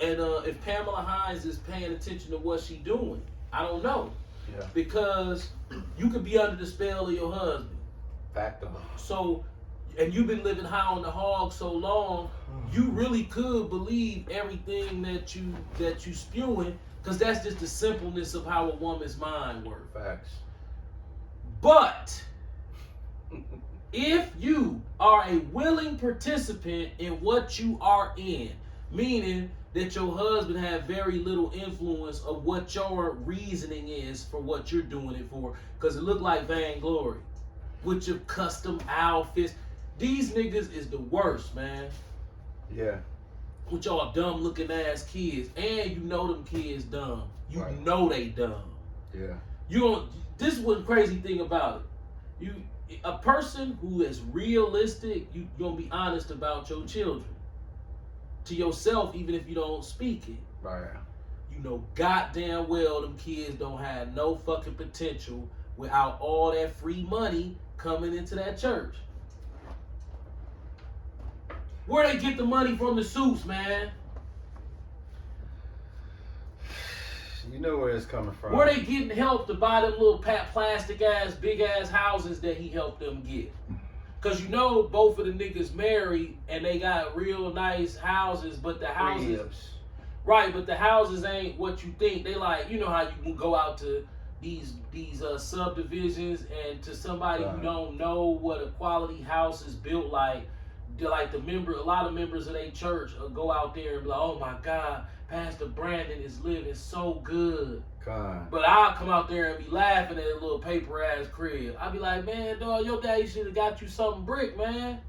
And if Pamela Hines is paying attention to what she's doing, I don't know. Yeah. Because you could be under the spell of your husband. Fact of So, and you've been living high on the hog so long, you really could believe everything that you spewing, because that's just the simpleness of how a woman's mind works. Facts. But if you are a willing participant in what you are in, meaning that your husband had very little influence of what your reasoning is for what you're doing it for, because it looked like vainglory with your custom outfits. These niggas is the worst, man. Yeah. With y'all dumb looking ass kids, and you know them kids dumb. You Right. know they dumb. Yeah. You don't. This is one crazy thing about it. A person who is realistic, you gonna be honest about your children to yourself, even if you don't speak it. Right. You know goddamn well them kids don't have no fucking potential without all that free money coming into that church. Where they get the money from the suits, man? You know where it's coming from. Where they getting help to buy them little plastic ass, big ass houses that he helped them get? Cause you know both of the niggas married and they got real nice houses, but the houses, right? But the houses ain't what you think. They like, you know how you can go out to these subdivisions and to somebody who don't know what a quality house is built like. Like a lot of members of their church go out there and be like, oh my God, Pastor Brandon is living so good. But I'll come out there and be laughing at a little paper ass crib. I'll be like, man, dog, your daddy should have got you something brick, man.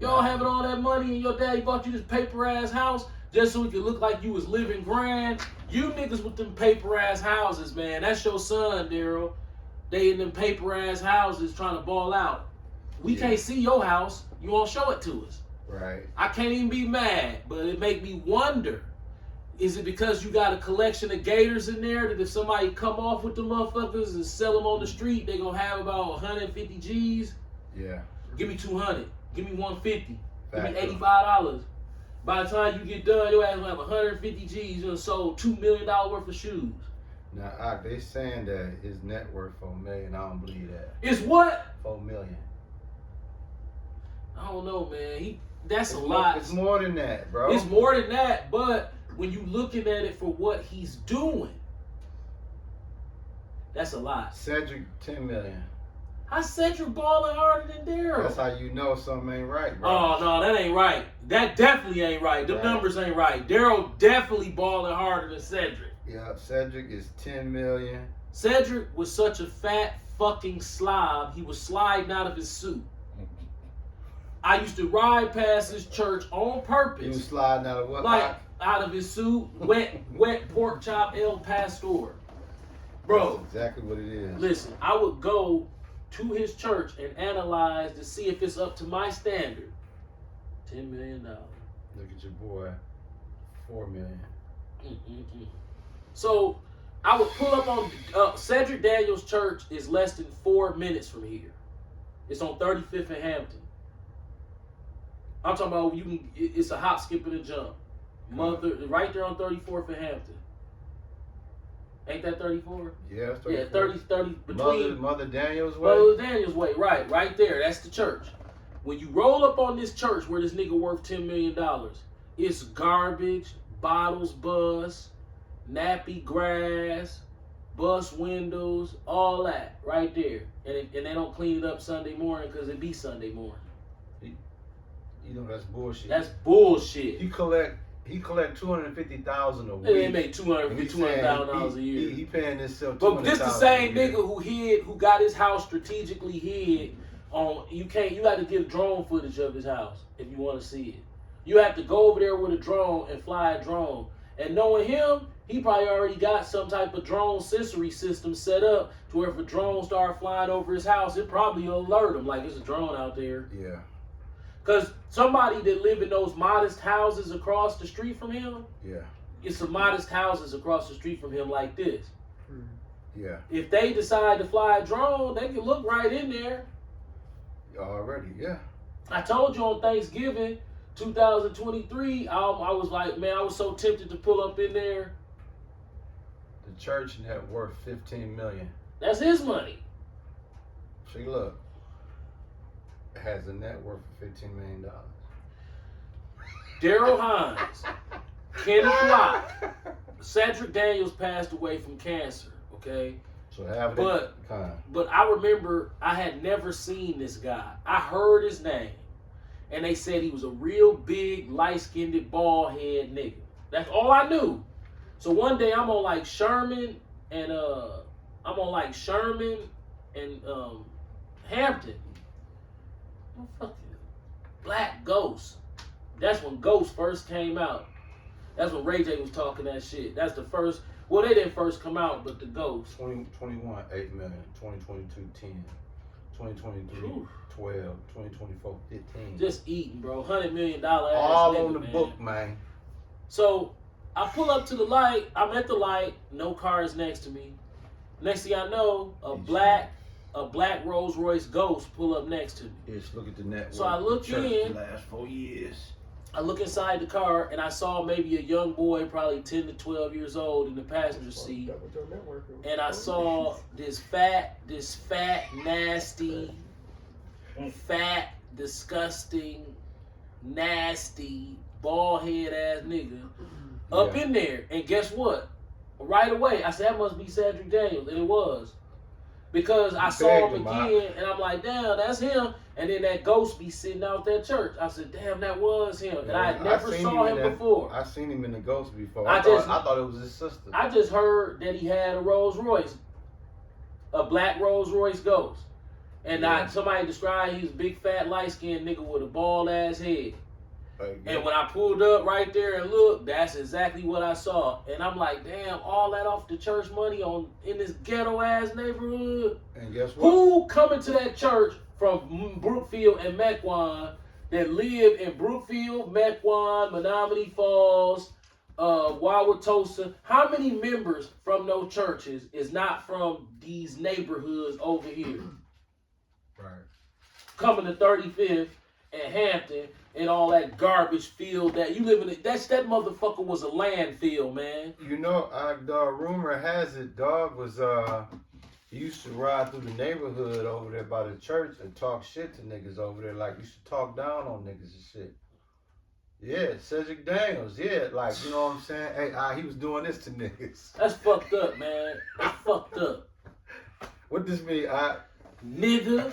Y'all having all that money and your daddy bought you this paper ass house just so it could look like you was living grand. You niggas with them paper ass houses, man. That's your son, Daryl. They in them paper ass houses trying to ball out. We can't see your house. You won't show it to us. Right. I can't even be mad, but it make me wonder. Is it because you got a collection of gators in there that if somebody come off with the motherfuckers and sell them on the street, they gonna have about 150 G's? Yeah. Give me 200. Give me 150. Give me Facts. $85. By the time you get done, your ass gonna have 150 G's. You done sold $2 million worth of shoes. Now, they saying that his net worth $4 million. I don't believe that. It's what? $4 million. I don't know, man. That's a lot. It's more than that, bro. It's more than that, but when you looking at it for what he's doing, that's a lot. Cedric, $10 million. I said you're balling harder than Daryl. That's how you know something ain't right, bro. Oh, no, that ain't right. That definitely ain't right. Them numbers ain't right. Daryl definitely balling harder than Cedric. Yeah, Cedric is $10 million. Cedric was such a fat fucking slob, he was sliding out of his suit. I used to ride past his church on purpose. He was sliding out of what? Like, out of his suit, wet pork chop El Pastor. Bro. That's exactly what it is. Listen, I would go to his church and analyze to see if it's up to my standard. $10 million. Look at your boy. $4 million. So, I would pull up on Cedric Daniels' church is less than 4 minutes from here. It's on 35th and Hampton. I'm talking about it's a hop, skip, and a jump. Right there on 34th and Hampton. Ain't that 34? Yeah, it's 34. Yeah, 30 between Mother Daniels way. Mother Daniels way, right there. That's the church. When you roll up on this church where this nigga worth $10 million, it's garbage, bottles bust, nappy grass, bust windows, all that right there. And they don't clean it up Sunday morning because it be Sunday morning. You know that's bullshit. That's bullshit. He collect $250,000 a week. They make $200,000 a year. He paying himself. But this the same nigga who got his house strategically hid on. You got to get drone footage of his house if you want to see it. You have to go over there with a drone and fly a drone. And knowing him, he probably already got some type of drone sensory system set up to where if a drone start flying over his house, it probably alert him like there's a drone out there. Yeah. Because somebody that live in those modest houses across the street from him, yeah, it's some modest houses across the street from him like this. Yeah. If they decide to fly a drone, they can look right in there. Already, yeah. I told you on Thanksgiving, 2023, I was like, man, I was so tempted to pull up in there. The church net worth $15 million. That's his money. See, look, it has a net worth of $15 million. Daryl Hines, Kenneth Locke, Cedric Daniels passed away from cancer. Okay. So have But I remember I had never seen this guy. I heard his name, and they said he was a real big, light-skinned, bald-head nigga. That's all I knew. So one day I'm on like Sherman and Hampton. Fucking Black Ghost. That's when Ghost first came out. That's when Ray J was talking that shit. That's the first. Well, they didn't first come out, but the Ghost. 2021, 8 million. 2022, 10. 2023, 12. 2024, 15. Just eating, bro. $100 million All nigga, on the man. book, man. So I pull up to the light. I'm at the light. No cars next to me. Next thing I know, a black Rolls Royce Ghost pull up next to me. Yes, look at the network. So I look in. The last 4 years. I look inside the car and I saw maybe a young boy, probably 10 to 12 years old, in the passenger seat. And I saw this fat, nasty, fat, disgusting, nasty, bald head ass nigga up in there. And guess what? Right away, I said, that must be Cedric Daniels. And it was. Because I saw him again, and I'm like, damn, that's him. And then that Ghost be sitting out that church. I said, damn, that was him. And I had never saw him before. I seen him in the Ghost before. I thought it was his sister. I just heard that he had a Rolls Royce, a black Rolls Royce Ghost. And somebody described he was a big, fat, light-skinned nigga with a bald-ass head. And when I pulled up right there and looked, that's exactly what I saw. And I'm like, damn, all that off the church money in this ghetto-ass neighborhood? And guess what? Who coming to that church from Brookfield and Mequon that live in Brookfield, Mequon, Menominee Falls, Wauwatosa? How many members from those churches is not from these neighborhoods over here? Right. Coming to 35th and Hampton and all that garbage field that you live in. That motherfucker was a landfill, man. You know, the rumor has it, dog was he used to ride through the neighborhood over there by the church and talk shit to niggas over there, like used to talk down on niggas and shit. Yeah, Cedric Daniels, yeah, like, you know what I'm saying? Hey, he was doing this to niggas. That's fucked up, man. That's fucked up. What this mean? Nigga.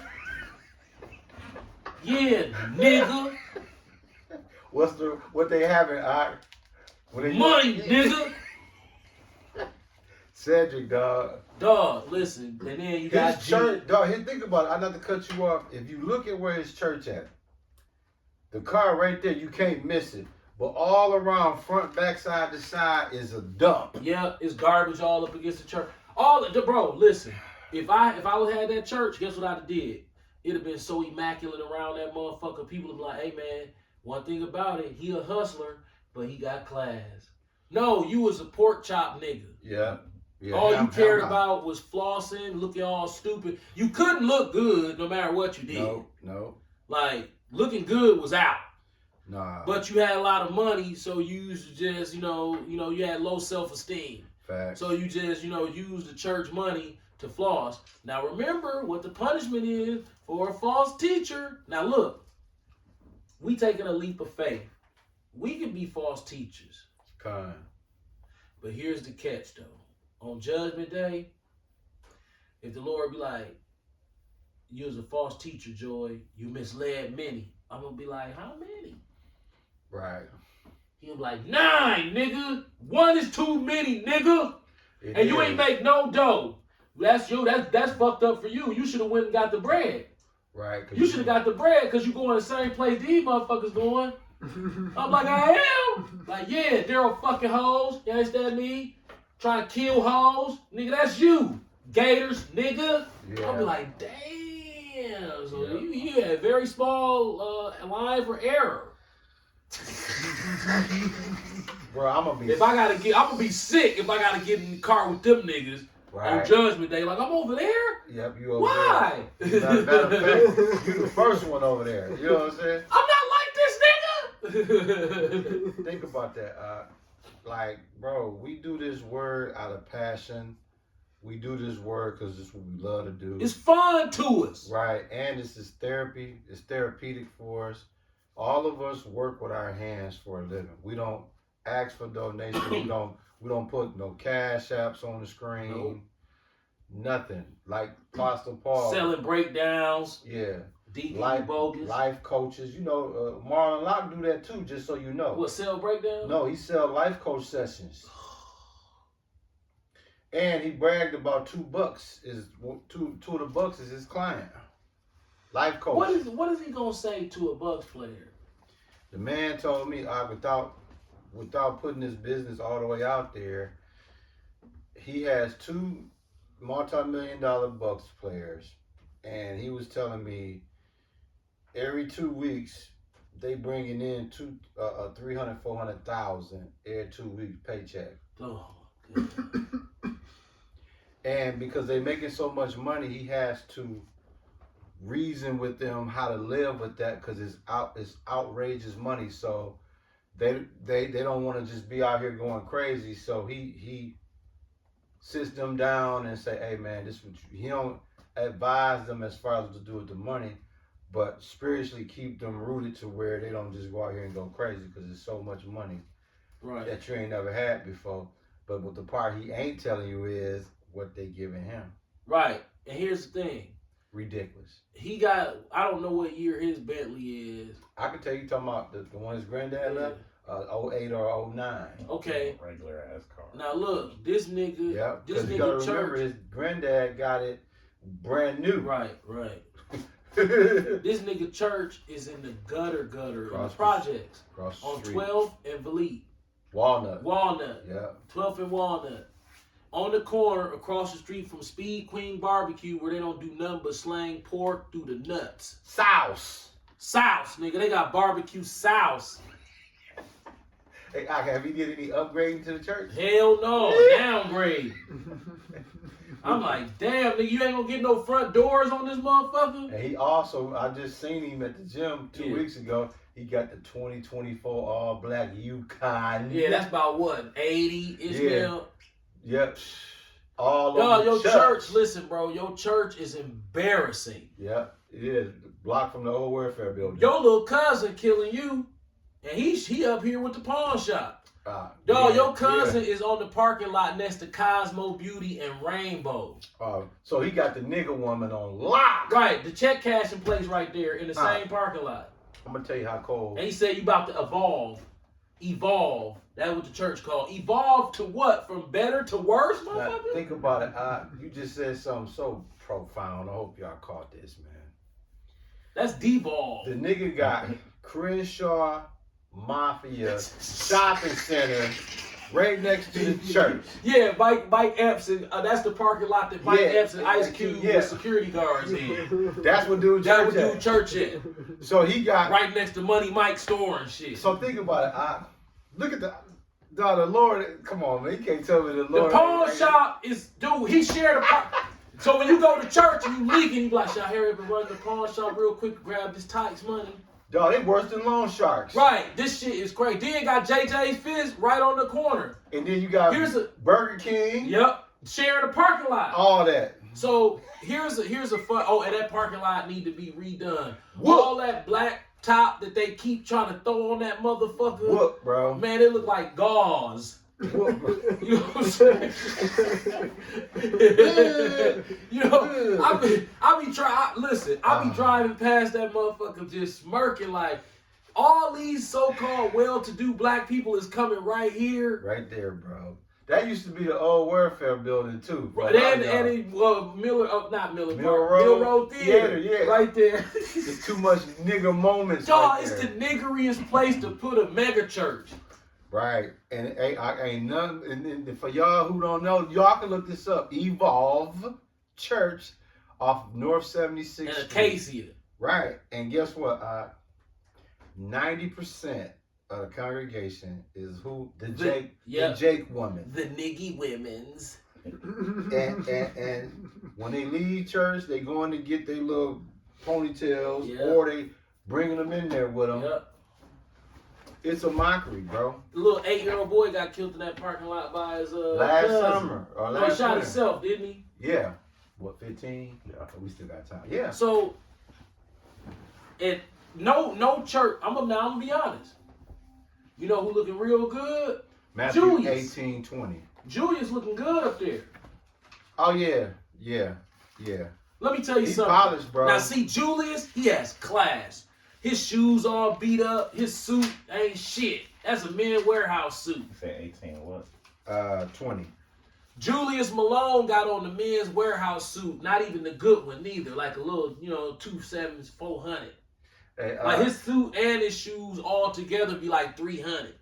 Yeah, nigga. What they having? Money, nigga. Cedric, dog. Dog, listen, and then you got his church, dog. Here, think about it. I'm not to cut you off. If you look at where his church at, the car right there, you can't miss it. But all around, front, back, side to side, is a dump. Yeah, it's garbage all up against the church. Bro, listen. If I would have had that church, guess what I'd have did? It'd have been so immaculate around that motherfucker. People would be like, hey, man, one thing about it, he a hustler, but he got class. No, you was a pork chop nigga. Yeah. All you cared about was flossing, looking all stupid. You couldn't look good no matter what you did. No. Like, looking good was out. Nah. But you had a lot of money, so you used to just, you had low self-esteem. Facts. So you just, used the church money to floss. Now remember what the punishment is for a false teacher. Now look, we taking a leap of faith. We can be false teachers. Kind. But here's the catch though. On Judgment Day, if the Lord be like, you was a false teacher, Joy, you misled many. I'm going to be like, how many? Right. He'll be like, 9, nigga. 1 is too many, nigga. You ain't make no dough. That's you. That's fucked up for you. You should have went and got the bread. Right. You should have got the bread because you going the same place these motherfuckers going. I'm like, I am. Like, yeah, Daryl fucking hoes. You understand me? Trying to kill hoes. Nigga, that's you. Gators, nigga. Yeah. I'll be like, damn. So you had a very small line for error. Bro, I'm gonna be sick if I gotta get in the car with them niggas on Judgment Day. Like, I'm over there? Yep, you over Why? there. Matter of fact, you the first one over there. You know what I'm saying? I'm not like this nigga. Think about that. Like, bro, we do this word out of passion. We do this word because it's what we love to do. It's fun to us. Right, and this is therapy. It's therapeutic for us. All of us work with our hands for a living. We don't ask for donations. we don't put no cash apps on the screen. Nope. Nothing. Like Pastor Paul. Selling breakdowns. Yeah. Deep bogus. Life coaches. You know, Marlon Locke do that too, just so you know. What, sell breakdowns? No, he sell life coach sessions. And he bragged about $2 is two of the bucks is his client. Life coach. What is he gonna say to a Bucks player? The man told me without putting his business all the way out there, he has 2 multi-million-dollar Bucks players, and he was telling me every 2 weeks they bringing in 300,000-400,000 every 2 weeks paycheck. Oh, good. And because they're making so much money, he has to reason with them how to live with that because it's outrageous money. So they don't want to just be out here going crazy. So he sits them down and say, hey man, this what he don't advise them as far as to do with the money, but spiritually keep them rooted to where they don't just go out here and go crazy because there's so much money that you ain't never had before. But what the part he ain't telling you is what they giving him. Right. And here's the thing. Ridiculous. He got, I don't know what year his Bentley is. I can tell you talking about the one his granddad left, 08 or 09. Okay. Regular ass car. Now look, this nigga, yeah, this nigga you gotta church. Remember his granddad got it brand new. Right. This nigga church is in the gutter in the projects. Across the on street. 12th and Valete. Walnut. Yeah. 12th and Walnut. On the corner across the street from Speed Queen Barbecue where they don't do nothing but slang pork through the nuts. Sauce, nigga. They got barbecue sauce. Hey, have you did any upgrading to the church? Hell no. Downgrade. I'm like, damn, nigga, you ain't gonna get no front doors on this motherfucker? And he also, I just seen him at the gym 2 weeks ago. He got the 2024 all black Yukon. Yeah, that's about what, 80-ish mil? Yep. All Yo, over your the church, listen, bro, your church is embarrassing. Yep, it is. Blocked from the old welfare building. Your little cousin killing you, and he up here with the pawn shop. Your cousin is on the parking lot next to Cosmo Beauty and Rainbow. So he got the nigga woman on lock. Right, the check cashing place right there in the same parking lot. I'm gonna tell you how cold. And he said you about to evolve. That's what the church called. Evolve to what? From better to worse, motherfucker? Now, think about it. You just said something so profound. I hope y'all caught this, man. That's devolve. The nigga got Crenshaw Mafia Shopping Center right next to the church. Yeah, Mike Epps, and that's the parking lot that Mike Epps and Ice Cube with security guards in. That's what dude church. That would do church in. So he got right next to Money Mike's store and shit. So think about it. Look at the Lord. Come on, man. You can't tell me the Lord. The pawn shop is, dude. He shared a. So when you go to church and you leak and you be like, should I hurry up and run to the pawn shop real quick, grab this Tykes money? Dog, they worse than loan sharks. Right. This shit is crazy. Then you got JJ's Fizz right on the corner. And then you got Burger King. Yep. Sharing a parking lot. All that. So here's a fun. Oh, and that parking lot need to be redone. Whoop. All that black top that they keep trying to throw on that motherfucker. Whoop, bro. Man, it look like gauze. Whoop, bro. You know what I'm saying? You know, I be trying. Listen, I be driving past that motherfucker just smirking like all these so-called well-to-do black people is coming right here. Right there, bro. That used to be the old welfare building too. Bro. And Mill Road Theater. Yeah. Right there. It's too much nigga moments. Y'all, it's the niggeriest place to put a mega church. Right. And ain't none. And for y'all who don't know, y'all can look this up. Evolve Church off North 76th and Street. Acacia. Right. And guess what? 90% of the congregation is who? The Jake woman. The niggy women's. And when they leave church, they going to get their little ponytails or they bringing them in there with them. Yep. It's a mockery, bro. The little 8-year-old boy got killed in that parking lot by his Last cousin. summer or No, last he shot winter. himself, didn't he? Yeah. What, 15? Yeah, we still got time. Yeah. So, no church. I'm gonna be honest. You know who looking real good? Matthew Julius. 18:20. Julius looking good up there. Oh yeah. Let me tell you He's something. polished, bro. Now see, Julius, he has class. His shoes all beat up. His suit ain't shit. That's a men's warehouse suit. You said 18 what? 20. Julius Malone got on the men's warehouse suit. Not even the good one, neither. Like a little, 2.7s, 400. Hey, Like his suit and his shoes all together be like 300.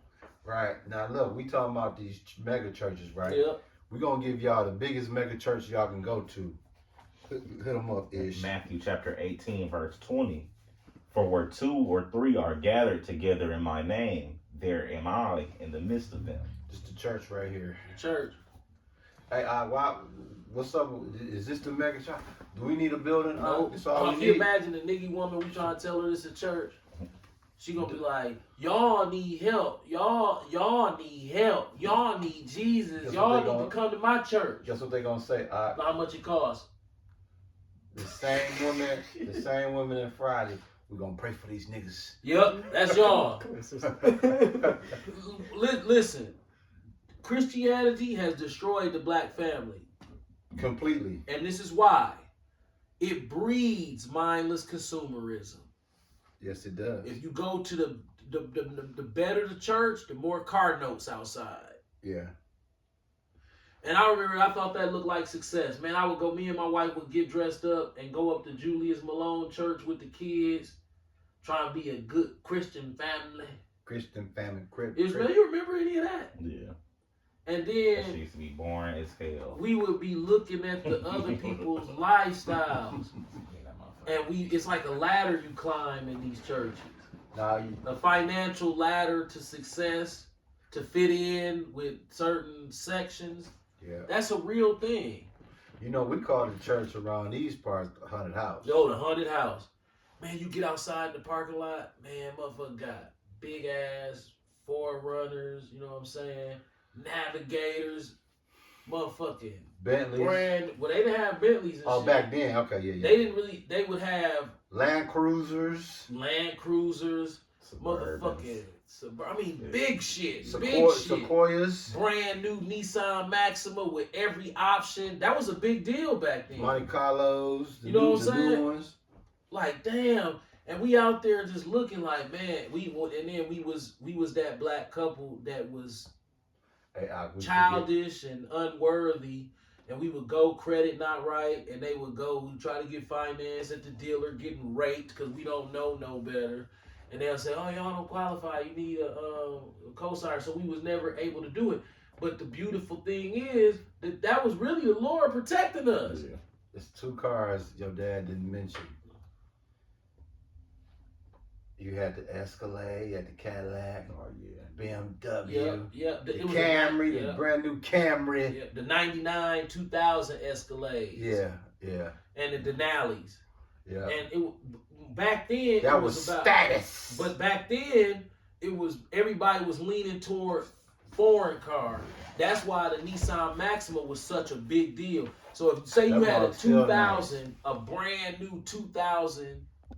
Right. Now look, we talking about these mega churches, right? Yep. We're gonna give y'all the biggest mega church y'all can go to. Hit them up, Ish. Matthew chapter 18, verse 20. For where 2 or 3 are gathered together in my name, there am I in the midst of them. Just the church right here. Church. Hey, what's up? Is this the mega church? Do we need a building? No. It's all If we you need. imagine the nigga woman, we trying to tell her this a church. She gonna be like, y'all need help. Y'all need help. Y'all need Jesus. That's Y'all what need they to gonna- come to my church. Guess what they gonna say? How much it costs? The same women in Friday. We're gonna pray for these niggas. Yep, that's y'all. Listen, Christianity has destroyed the black family. Completely. And this is why. It breeds mindless consumerism. Yes, it does. If you go to the better the church, the more car notes outside. Yeah. And I remember I thought that looked like success. Man, I would go, me and my wife would get dressed up and go up to Julius Malone Church with the kids, trying to be a good Christian family. Christian family. Israel, you remember any of that? Yeah. And That shit then used to be boring as hell. we would be looking at the other people's lifestyles. And it's like a ladder you climb in these churches. Nah, you, A financial ladder to success, to fit in with certain sections. yeah. That's a real thing. You know, we call the church around these parts the haunted house. Yo, the haunted house. Man, you get outside in the parking lot, man, motherfucker got big ass forerunners, you know what I'm saying? Navigators, motherfucking Bentleys. well, they didn't have Bentleys and Oh, shit. back then. Okay, yeah. They would have Land Cruisers. Land Cruisers, motherfucking, big shit, big shit. Sequoias. Brand new Nissan Maxima with every option. That was a big deal back then. Monte Carlos. You know what I'm the new saying? ones. Like, damn. And we out there just looking like, man, we was that black couple that was Hey, we childish and unworthy, and we would go credit not right, and they would go, we try to get finance at the dealer, getting raped because we don't know no better, and they'll say, oh, y'all don't qualify, you need a cosigner, so we was never able to do it. But the beautiful thing is that was really the Lord protecting us. Yeah. It's 2 cars your dad didn't mention. You had the Escalade, you had the Cadillac, Oh, yeah. BMW, Yeah, the it was Camry, yeah. the brand new Camry. Yeah, the 99 2000 Escalades. Yeah. And the Denali's. Yeah. And back then That it was about status. But back then it was everybody was leaning toward foreign cars. That's why the Nissan Maxima was such a big deal. So if say you That had a one's still 2000, a brand new 2000